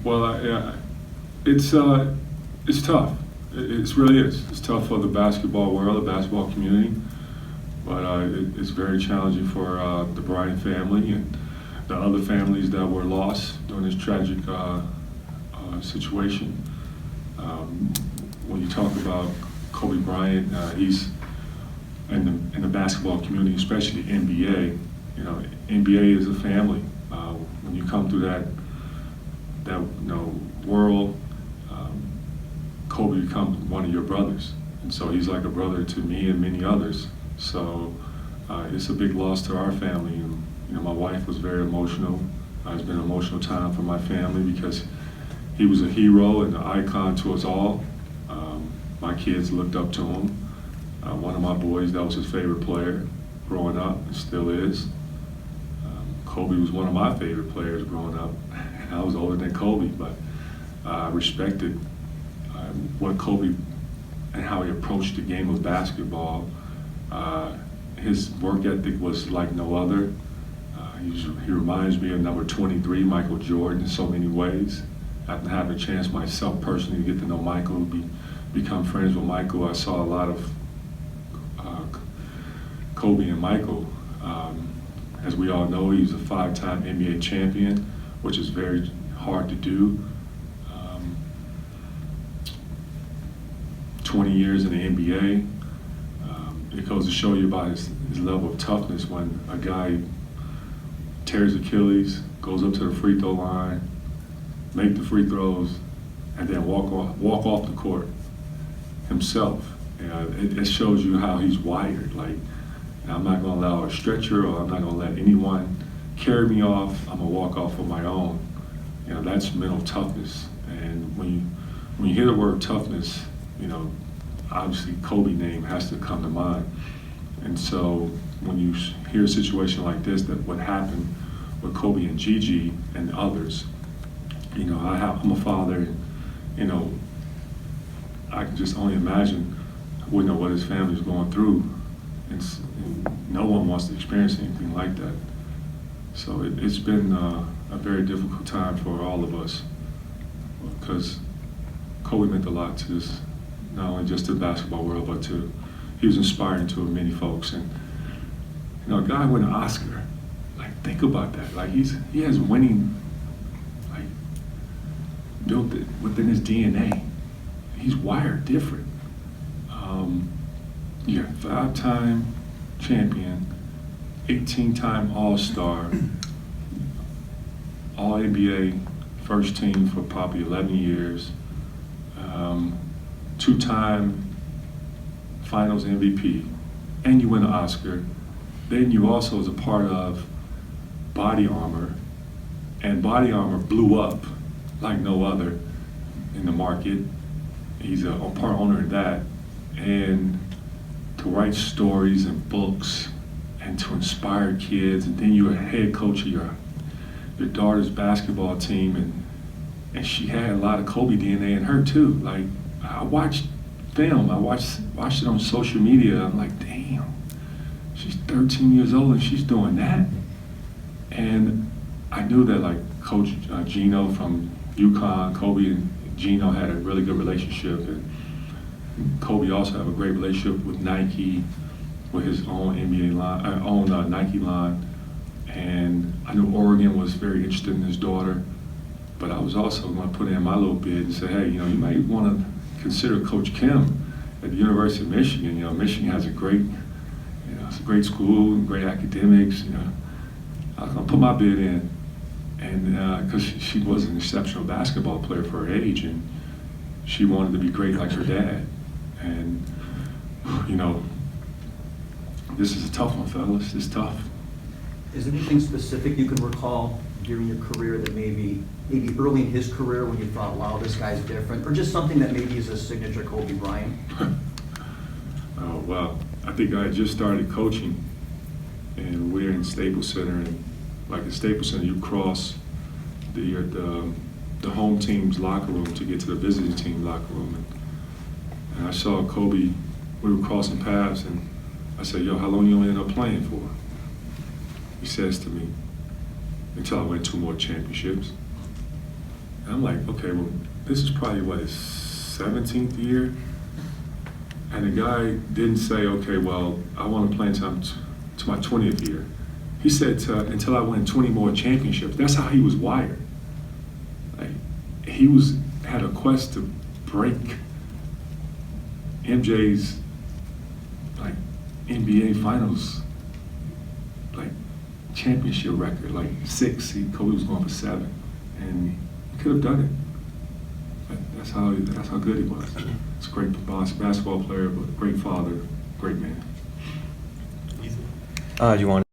Well, yeah, it's tough. It really is. It's tough for the basketball world, the basketball community, but it's very challenging for the Bryant family and the other families that were lost during this tragic situation. Um, when you talk about Kobe Bryant, he's in the basketball community, especially the NBA. You know, NBA is a family. When you come through that world, Kobe becomes one of your brothers, and so he's like a brother to me and many others. So it's a big loss to our family. And my wife was very emotional. It's been an emotional time for my family because he was a hero and an icon to us all. My kids looked up to him. One of my boys, that was his favorite player growing up, and still is. Kobe was one of my favorite players growing up. I was older than Kobe, but I respected what Kobe and how he approached the game of basketball. His work ethic was like no other. He reminds me of number 23, Michael Jordan, in so many ways. After having a chance myself personally to get to know Michael, become friends with Michael, I saw a lot of Kobe and Michael. As we all know, he's a 5-time NBA champion, which is very hard to do. 20 years in the NBA. It goes to show you about his level of toughness when a guy tears Achilles, goes up to the free throw line, make the free throws, and then walk off the court himself. It shows you how he's wired. Like, I'm not going to allow a stretcher, or I'm not going to let anyone carry me off. I'm going to walk off on my own. That's mental toughness. And when you hear the word toughness, obviously Kobe name has to come to mind. And so when you hear a situation like this, that what happened with Kobe and Gigi and others, I'm a father, and I can just only imagine, what his family's going through. And no one wants to experience anything like that. So it's been a very difficult time for all of us, because Kobe meant a lot to this, not only just to the basketball world, but he was inspiring to many folks. And a guy win an Oscar, like, think about that. Like, he has winning, like, built it within his DNA. He's wired different. Yeah, 5-time champion, 18-time All-Star, All-NBA first team for probably 11 years, 2-time Finals MVP, and you win an Oscar. Then you also was a part of Body Armor, and Body Armor blew up like no other in the market. He's a part owner of that, and to write stories and books and to inspire kids, and then you're a head coach of your daughter's basketball team, and she had a lot of Kobe DNA in her too. Like, I watched film, I watched it on social media. I'm like, damn, she's 13 years old and she's doing that. And I knew that, like, Coach Gino from UConn, Kobe and Gino had a really good relationship, and Kobe also had a great relationship with Nike, with his own NBA line, Nike line. And I knew Oregon was very interested in his daughter, but I was also going to put in my little bid and say, hey, you might want to consider Coach Kim at the University of Michigan. Michigan has a great, it's a great school and great academics. I was going to put my bid in, and because she was an exceptional basketball player for her age, and she wanted to be great like her dad. And this is a tough one, fellas. It's tough. Is there anything specific you can recall during your career that maybe early in his career when you thought, wow, this guy's different, or just something that maybe is a signature Kobe Bryant? Oh, wow. I think I had just started coaching, and we're in Staples Center, and like at Staples Center, you cross the home team's locker room to get to the visiting team locker room. And I saw Kobe, we were crossing paths, and I said, yo, how long you gonna end up playing for? He says to me, until I win 2 more championships. And I'm like, okay, well, this is probably, what, his 17th year? And the guy didn't say, okay, well, I want to play until I'm to my 20th year. He said, until I win 20 more championships. That's how he was wired. Like, he had a quest to break MJ's like NBA Finals like championship record, like 6. Kobe was going for 7, and he could have done it. But that's how good he was. He's a great basketball player, but great father, great man. Juwan.